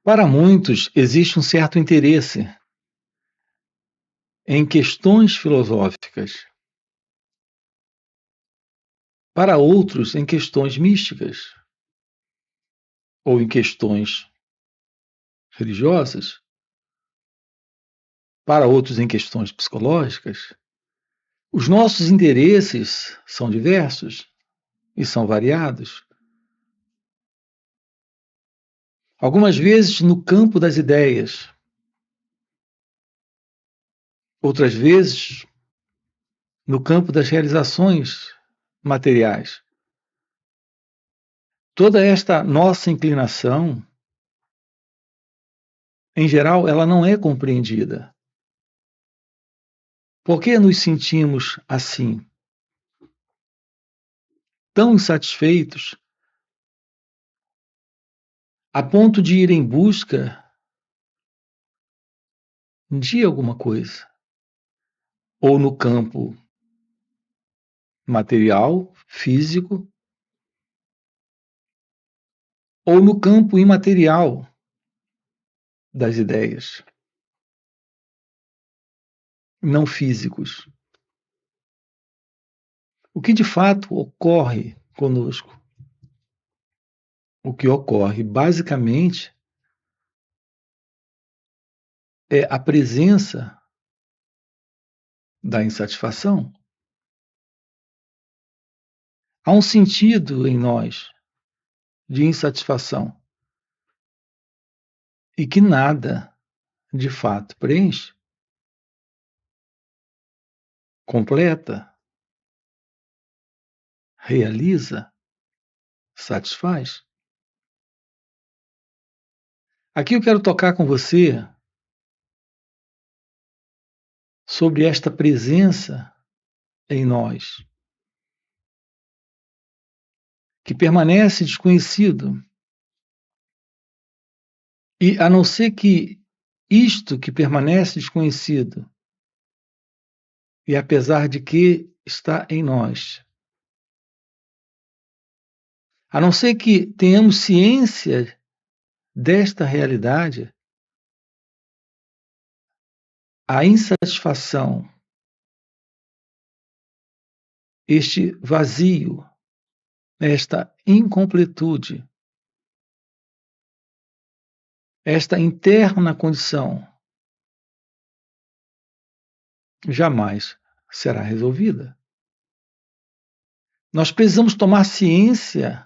Para muitos, existe um certo interesse em questões filosóficas. Para outros, em questões místicas ou em questões religiosas. Para outros, em questões psicológicas. Os nossos interesses são diversos e são variados. Algumas vezes no campo das ideias, outras vezes no campo das realizações materiais. Toda esta nossa inclinação, em geral, ela não é compreendida. Por que nos sentimos assim, tão insatisfeitos, a ponto de ir em busca de alguma coisa? Ou no campo material, físico, ou no campo imaterial das ideias, não físicos. O que de fato ocorre conosco? O que ocorre, basicamente, é a presença da insatisfação. Há um sentido em nós de insatisfação e que nada, de fato, preenche, completa, realiza, satisfaz. Aqui eu quero tocar com você sobre esta presença em nós, que permanece desconhecido. E a não ser que isto que permanece desconhecido, e apesar de que está em nós, a não ser que tenhamos ciência desta realidade, a insatisfação, este vazio, esta incompletude, esta interna condição jamais será resolvida. Nós precisamos tomar ciência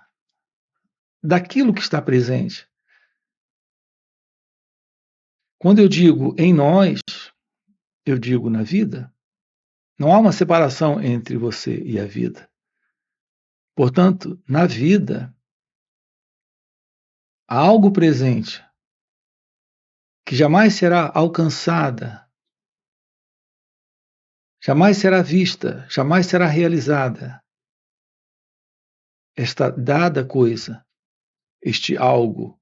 daquilo que está presente. Quando eu digo em nós, eu digo na vida. Não há uma separação entre você e a vida. Portanto, na vida, há algo presente que jamais será alcançada, jamais será vista, jamais será realizada. Esta dada coisa, este algo.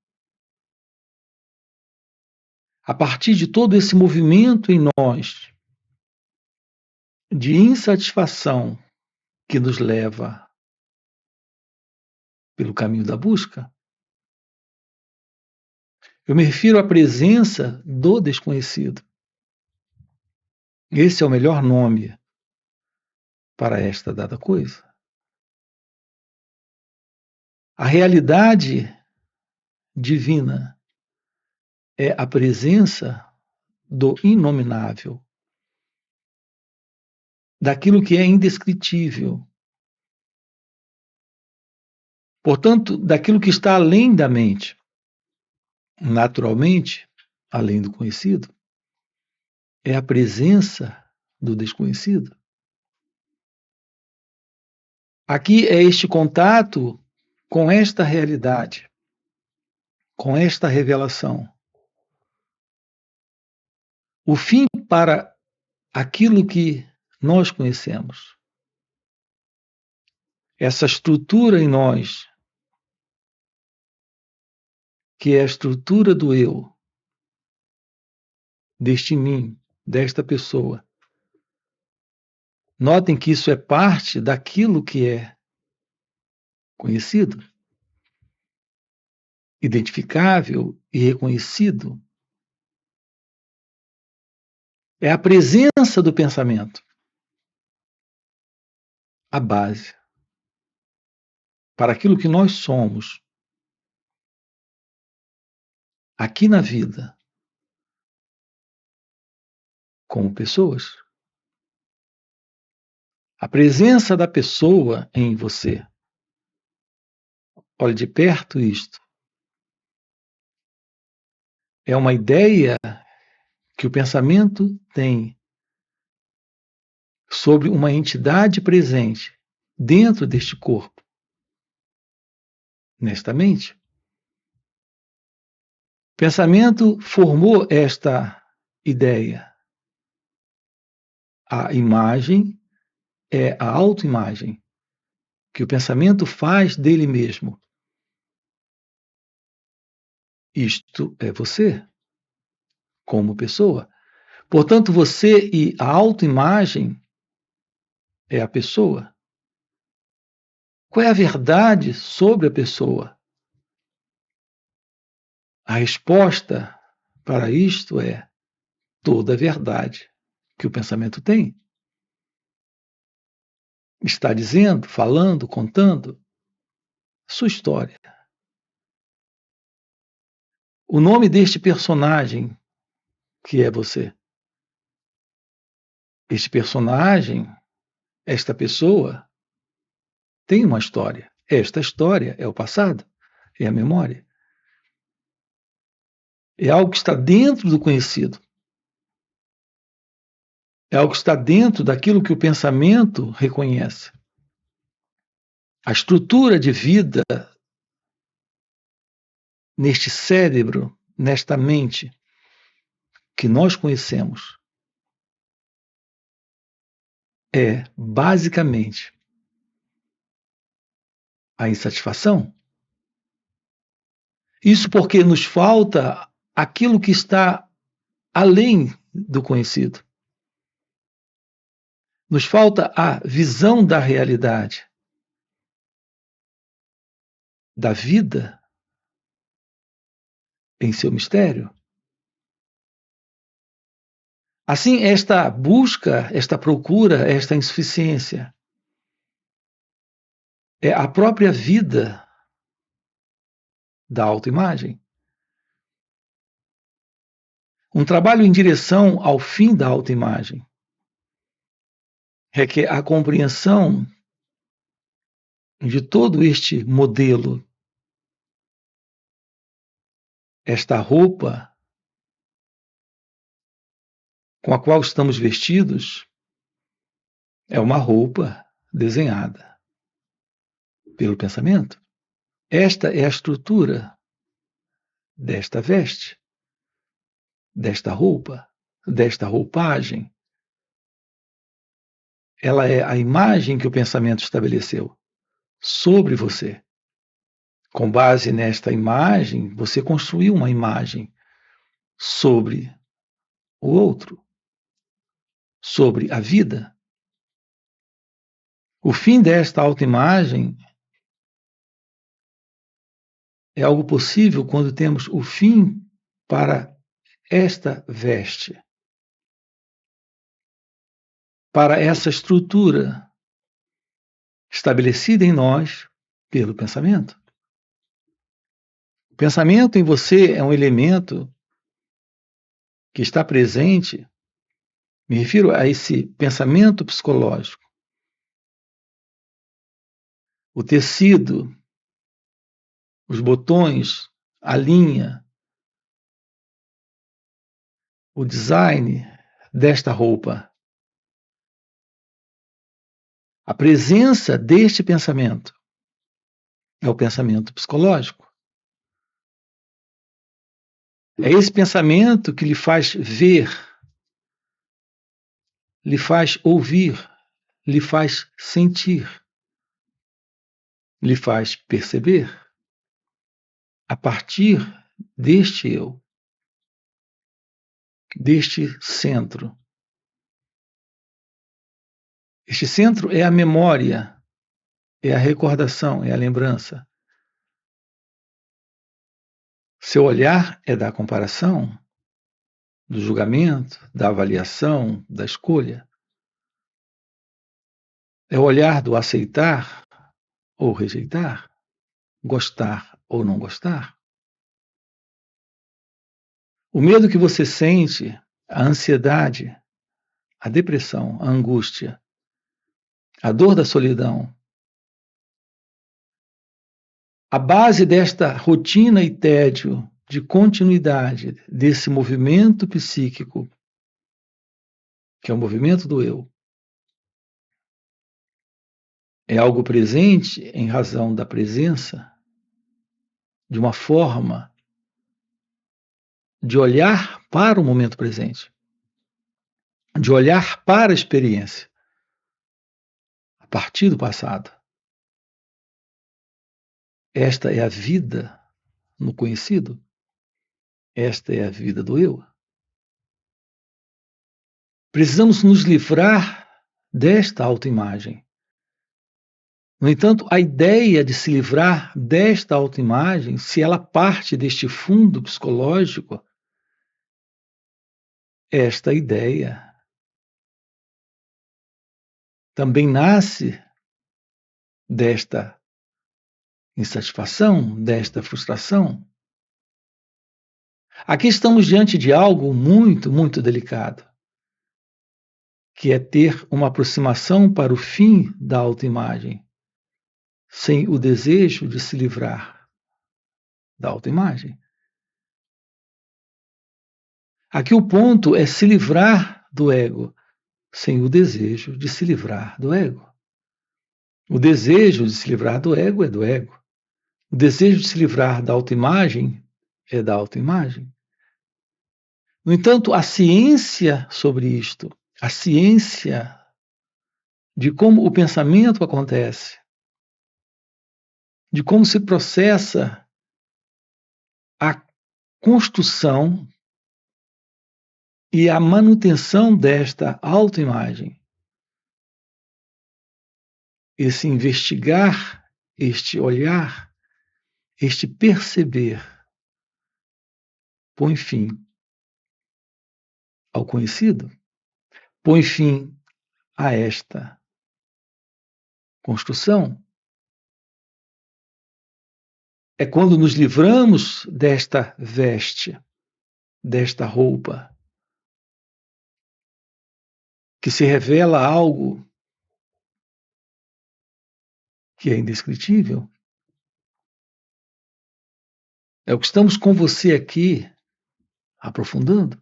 A partir de todo esse movimento em nós, de insatisfação que nos leva pelo caminho da busca, eu me refiro à presença do desconhecido. Esse é o melhor nome para esta dada coisa. A realidade divina é a presença do inominável, daquilo que é indescritível. Portanto, daquilo que está além da mente, naturalmente, além do conhecido, é a presença do desconhecido. Aqui é este contato com esta realidade, com esta revelação. O fim para aquilo que nós conhecemos. Essa estrutura em nós, que é a estrutura do eu, deste mim, desta pessoa. Notem que isso é parte daquilo que é conhecido, identificável e reconhecido é a presença do pensamento, a base para aquilo que nós somos aqui na vida, como pessoas. A presença da pessoa em você. Olhe de perto isto. É uma ideia que o pensamento tem sobre uma entidade presente dentro deste corpo, nesta mente. O pensamento formou esta ideia. A imagem é a autoimagem que o pensamento faz dele mesmo. Isto é você, como pessoa. Portanto, você e a autoimagem é a pessoa. Qual é a verdade sobre a pessoa? A resposta para isto é toda a verdade que o pensamento tem. Está dizendo, falando, contando sua história. O nome deste personagem que é você. Este personagem, esta pessoa, tem uma história. Esta história é o passado, é a memória. É algo que está dentro do conhecido. É algo que está dentro daquilo que o pensamento reconhece. A estrutura de vida neste cérebro, nesta mente que nós conhecemos, é basicamente a insatisfação. Isso porque nos falta aquilo que está além do conhecido. Nos falta a visão da realidade, da vida em seu mistério. Assim, esta busca, esta procura, esta insuficiência é a própria vida da autoimagem. Um trabalho em direção ao fim da autoimagem requer a compreensão de todo este modelo, esta roupa com a qual estamos vestidos é uma roupa desenhada pelo pensamento. Esta é a estrutura desta veste, desta roupa, desta roupagem. Ela é a imagem que o pensamento estabeleceu sobre você. Com base nesta imagem, você construiu uma imagem sobre o outro, sobre a vida. O fim desta autoimagem é algo possível quando temos o fim para esta veste, para essa estrutura estabelecida em nós pelo pensamento. O pensamento em você é um elemento que está presente, me refiro a esse pensamento psicológico. O tecido, os botões, a linha, o design desta roupa. A presença deste pensamento é o pensamento psicológico. É esse pensamento que lhe faz ver, lhe faz ouvir, lhe faz sentir, lhe faz perceber. A partir deste eu, deste centro. Este centro é a memória, é a recordação, é a lembrança. Seu olhar é da comparação, do julgamento, da avaliação, da escolha. É o olhar do aceitar ou rejeitar, gostar ou não gostar. O medo que você sente, a ansiedade, a depressão, a angústia, a dor da solidão. A base desta rotina e tédio de continuidade desse movimento psíquico, que é o movimento do eu, é algo presente em razão da presença de uma forma de olhar para o momento presente, de olhar para a experiência a partir do passado. Esta é a vida no conhecido. Esta é a vida do eu. Precisamos nos livrar desta autoimagem. No entanto, a ideia de se livrar desta autoimagem, se ela parte deste fundo psicológico, esta ideia também nasce desta insatisfação, desta frustração. Aqui estamos diante de algo muito, muito delicado, que é ter uma aproximação para o fim da autoimagem, sem o desejo de se livrar da autoimagem. Aqui o ponto é se livrar do ego, sem o desejo de se livrar do ego. O desejo de se livrar do ego é do ego. O desejo de se livrar da autoimagem é da autoimagem. No entanto, a ciência sobre isto, a ciência de como o pensamento acontece, de como se processa a construção e a manutenção desta autoimagem, esse investigar, este olhar, este perceber, põe fim ao conhecido, põe fim a esta construção. É quando nos livramos desta veste, desta roupa, que se revela algo que é indescritível. É o que estamos com você aqui aprofundando.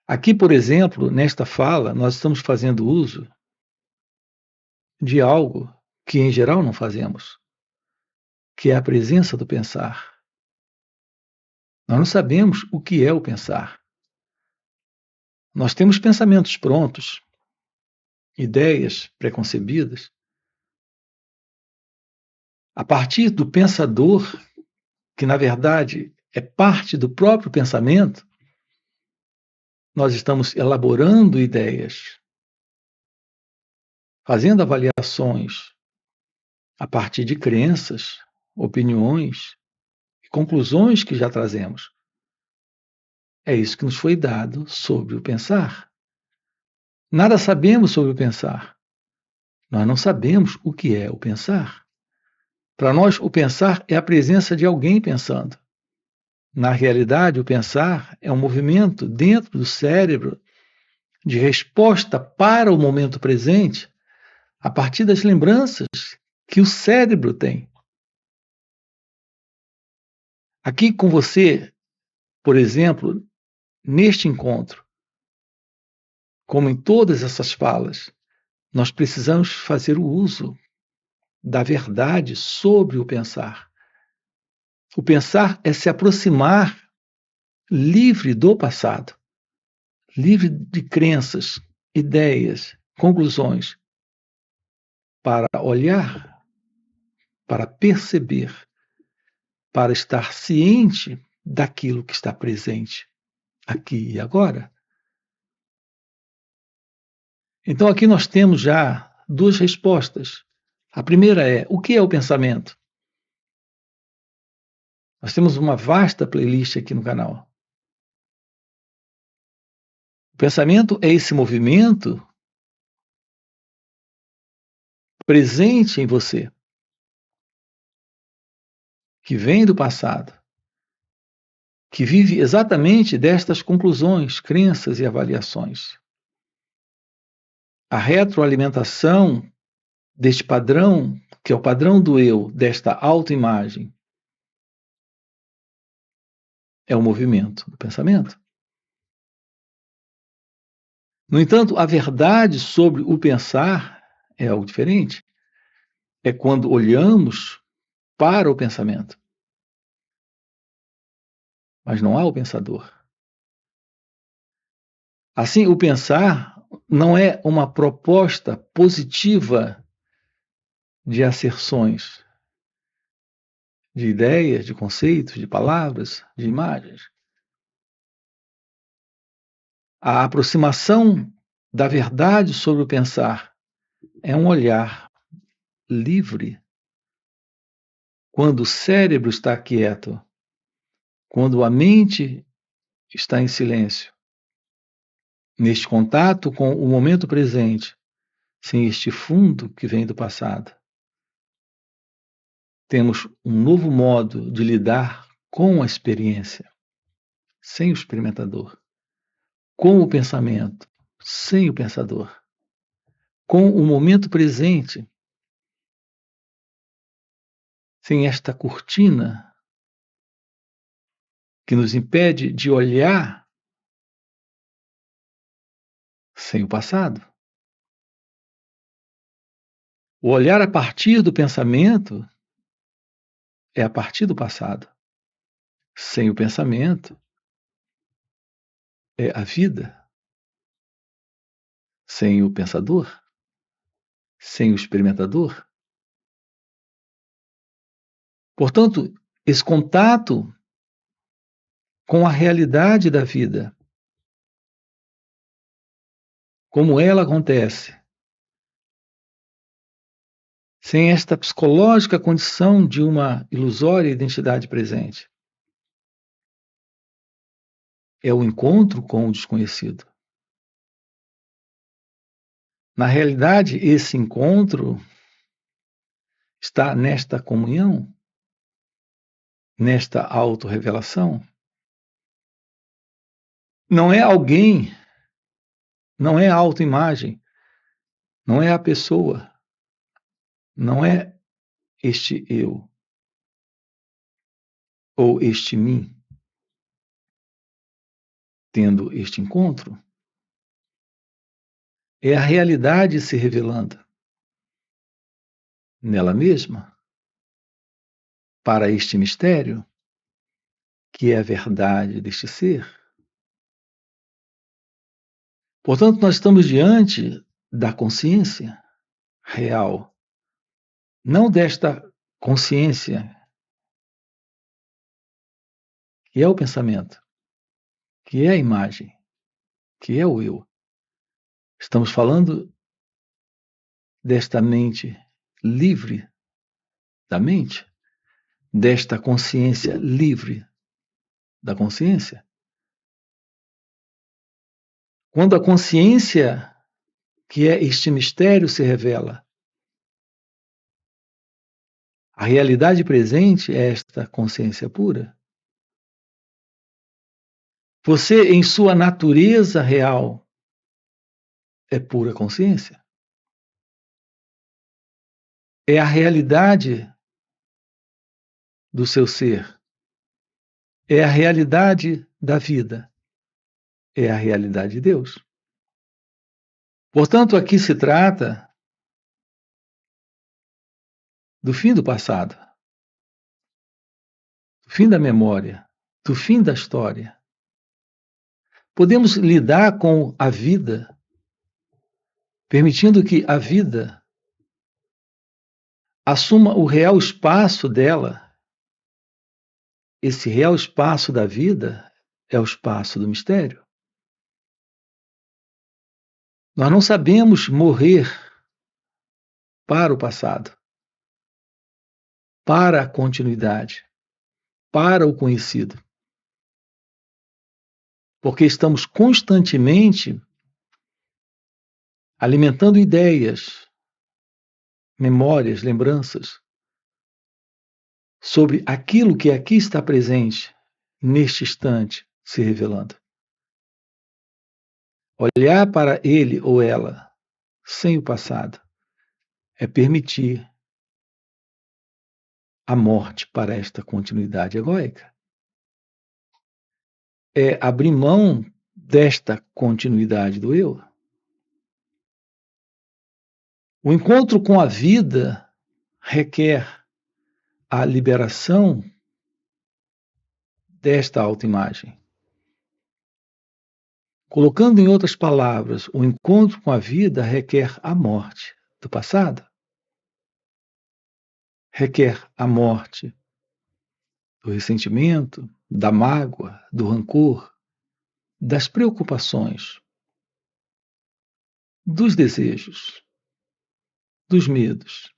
Aqui, por exemplo, nesta fala, nós estamos fazendo uso de algo que, em geral, não fazemos, que é a presença do pensar. Nós não sabemos o que é o pensar. Nós temos pensamentos prontos, ideias preconcebidas. A partir do pensador, que na verdade é parte do próprio pensamento, nós estamos elaborando ideias, fazendo avaliações a partir de crenças, opiniões e conclusões que já trazemos. É isso que nos foi dado sobre o pensar. Nada sabemos sobre o pensar. Nós não sabemos o que é o pensar. Para nós, o pensar é a presença de alguém pensando. Na realidade, o pensar é um movimento dentro do cérebro de resposta para o momento presente a partir das lembranças que o cérebro tem. Aqui com você, por exemplo, neste encontro, como em todas essas falas, nós precisamos fazer o uso da verdade sobre o pensar. O pensar é se aproximar livre do passado, livre de crenças, ideias, conclusões, para olhar, para perceber, para estar ciente daquilo que está presente aqui e agora. Então aqui nós temos já duas respostas. A primeira é: o que é o pensamento? Nós temos uma vasta playlist aqui no canal. O pensamento é esse movimento presente em você, que vem do passado, que vive exatamente destas conclusões, crenças e avaliações. A retroalimentação deste padrão, que é o padrão do eu, desta autoimagem, é o movimento do pensamento. No entanto, a verdade sobre o pensar é algo diferente. É quando olhamos para o pensamento. Mas não há o pensador. Assim, o pensar não é uma proposta positiva de asserções, de ideias, de conceitos, de palavras, de imagens. A aproximação da verdade sobre o pensar é um olhar livre. Quando o cérebro está quieto, quando a mente está em silêncio, neste contato com o momento presente, sem este fundo que vem do passado. Temos um novo modo de lidar com a experiência, sem o experimentador, com o pensamento, sem o pensador, com o momento presente, sem esta cortina que nos impede de olhar sem o passado. O olhar a partir do pensamento é a partir do passado. Sem o pensamento é a vida. Sem o pensador, sem o experimentador. Portanto, esse contato com a realidade da vida, como ela acontece, sem esta psicológica condição de uma ilusória identidade presente, é o encontro com o desconhecido. Na realidade, esse encontro está nesta comunhão, nesta autorrevelação. Não é alguém, não é a autoimagem, não é a pessoa, não é este eu ou este mim tendo este encontro. É a realidade se revelando nela mesma para este mistério que é a verdade deste ser. Portanto, nós estamos diante da consciência real, não desta consciência que é o pensamento, que é a imagem, que é o eu. Estamos falando desta mente livre da mente, desta consciência livre da consciência. Quando a consciência, que é este mistério, se revela, a realidade presente é esta consciência pura. Você, em sua natureza real, é pura consciência. É a realidade do seu ser. É a realidade da vida. É a realidade de Deus. Portanto, aqui se trata do fim do passado, do fim da memória, do fim da história. Podemos lidar com a vida, permitindo que a vida assuma o real espaço dela. Esse real espaço da vida é o espaço do mistério. Nós não sabemos morrer para o passado, para a continuidade. para o conhecido. Porque estamos constantemente alimentando ideias, memórias, lembranças sobre aquilo que aqui está presente, neste instante, se revelando. Olhar para ele ou ela sem o passado é permitir a morte para esta continuidade egóica. É abrir mão desta continuidade do eu. O encontro com a vida requer a liberação desta autoimagem. Colocando em outras palavras, o encontro com a vida requer a morte do passado. Requer a morte do ressentimento, da mágoa, do rancor, das preocupações, dos desejos, dos medos,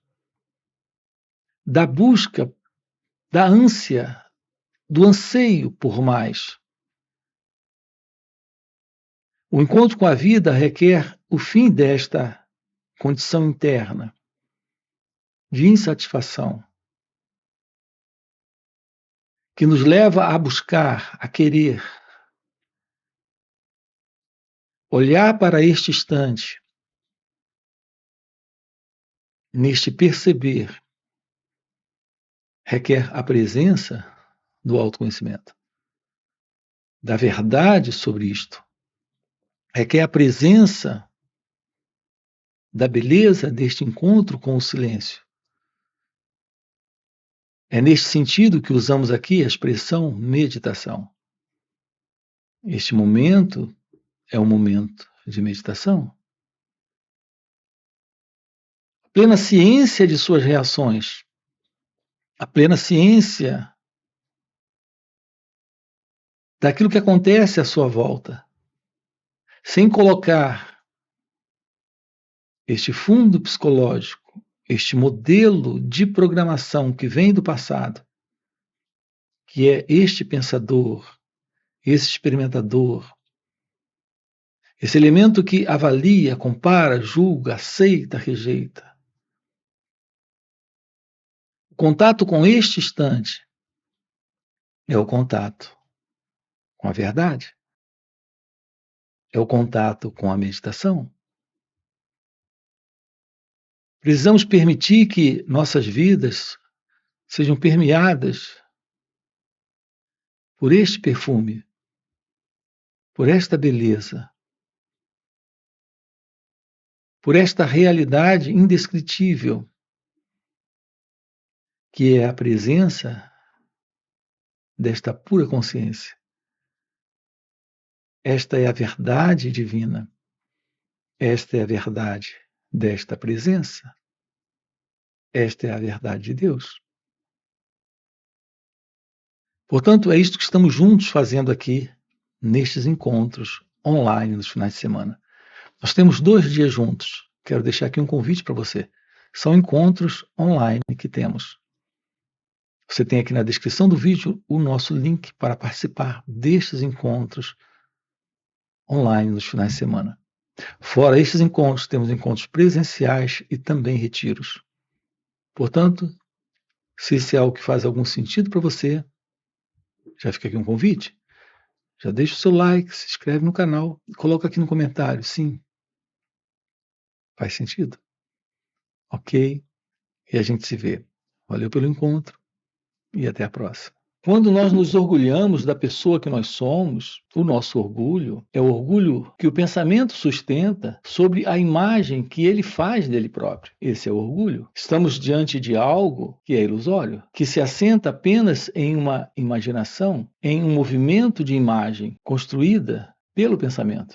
da busca, da ânsia, do anseio por mais. O encontro com a vida requer o fim desta condição interna de insatisfação, que nos leva a buscar, a querer, olhar para este instante, neste perceber, requer a presença do autoconhecimento, da verdade sobre isto, requer a presença da beleza deste encontro com o silêncio. É neste sentido que usamos aqui a expressão meditação. Este momento é um momento de meditação. A plena ciência de suas reações, a plena ciência daquilo que acontece à sua volta, sem colocar este fundo psicológico, este modelo de programação que vem do passado, que é este pensador, esse experimentador, esse elemento que avalia, compara, julga, aceita, rejeita. O contato com este instante é o contato com a verdade, é o contato com a meditação. Precisamos permitir que nossas vidas sejam permeadas por este perfume, por esta beleza, por esta realidade indescritível, que é a presença desta pura consciência. Esta é a verdade divina. Esta é a verdade desta presença. Esta é a verdade de Deus. Portanto, é isto que estamos juntos fazendo aqui, nestes encontros online nos finais de semana. Nós temos 2 dias juntos. Quero deixar aqui um convite para você. São encontros online que temos. Você tem aqui na descrição do vídeo o nosso link para participar destes encontros online nos finais de semana. Fora estes encontros, temos encontros presenciais e também retiros. Portanto, se esse é algo que faz algum sentido para você, já fica aqui um convite. Já deixa o seu like, se inscreve no canal e coloca aqui no comentário, sim. Faz sentido? Ok? E a gente se vê. Valeu pelo encontro e até a próxima. Quando nós nos orgulhamos da pessoa que nós somos, o nosso orgulho é o orgulho que o pensamento sustenta sobre a imagem que ele faz dele próprio. Esse é o orgulho. Estamos diante de algo que é ilusório, que se assenta apenas em uma imaginação, em um movimento de imagem construída pelo pensamento.